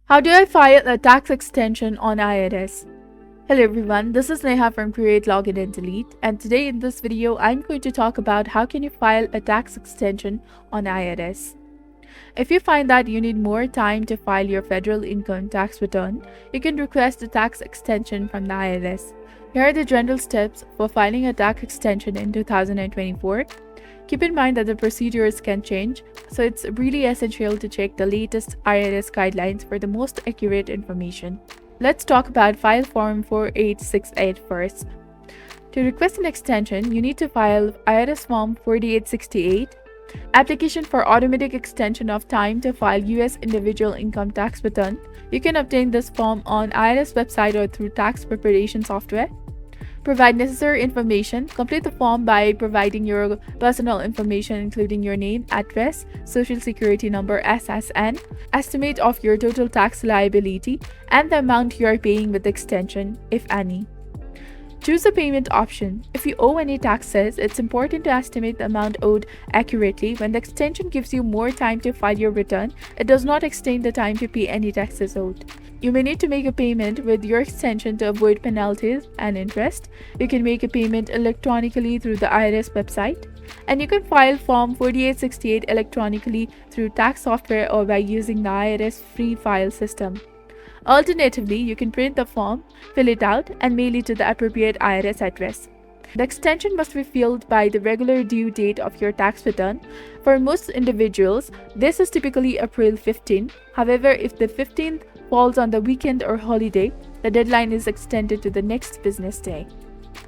How do I file a tax extension on IRS? Hello everyone, this is Neha from Create, Login and Delete, and today in this video I'm going to talk about how can you file a tax extension on IRS. If you find that you need more time to file your federal income tax return, you can request a tax extension from the IRS. Here are the general steps for filing a tax extension in 2024. Keep in mind that the procedures can change, so it's really essential to check the latest IRS guidelines for the most accurate information. Let's talk about File Form 4868 first. To request an extension, you need to file IRS Form 4868, Application for Automatic Extension of Time to File U.S. Individual Income Tax Return. You can obtain this form on IRS website or through tax preparation software. Provide necessary information. Complete the form by providing your personal information including your name, address, social security number, SSN, estimate of your total tax liability, and the amount you are paying with the extension, if any. Choose a payment option. If you owe any taxes, it's important to estimate the amount owed accurately. When the extension gives you more time to file your return, it does not extend the time to pay any taxes owed. You may need to make a payment with your extension to avoid penalties and interest. You can make a payment electronically through the IRS website, and you can file Form 4868 electronically through tax software or by using the IRS free file system. Alternatively, you can print the form, fill it out, and mail it to the appropriate IRS address. The extension must be filled by the regular due date of your tax return. For most individuals, this is typically April 15. However, if the 15th falls on the weekend or holiday, the deadline is extended to the next business day.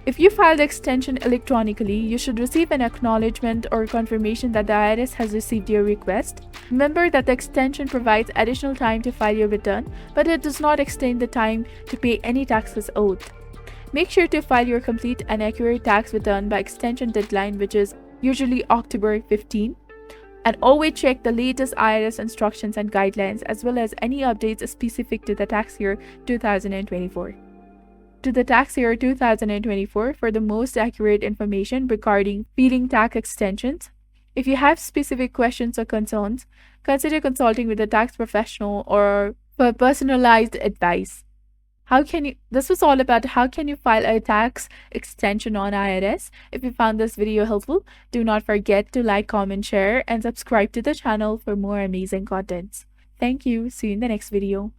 If you file the extension electronically, you should receive an acknowledgement or confirmation that the IRS has received your request. Remember that the extension provides additional time to file your return, but it does not extend the time to pay any taxes owed. Make sure to file your complete and accurate tax return by extension deadline, which is usually October 15. And always check the latest IRS instructions and guidelines as well as any updates specific to the tax year 2024. To the tax year 2024 for the most accurate information regarding filing tax extensions. If you have specific questions or concerns, consider consulting with a tax professional or for personalized advice. This was all about how can you file a tax extension on IRS. If you found this video helpful, do not forget to like, comment, share, and subscribe to the channel for more amazing contents. Thank you. See you in the next video.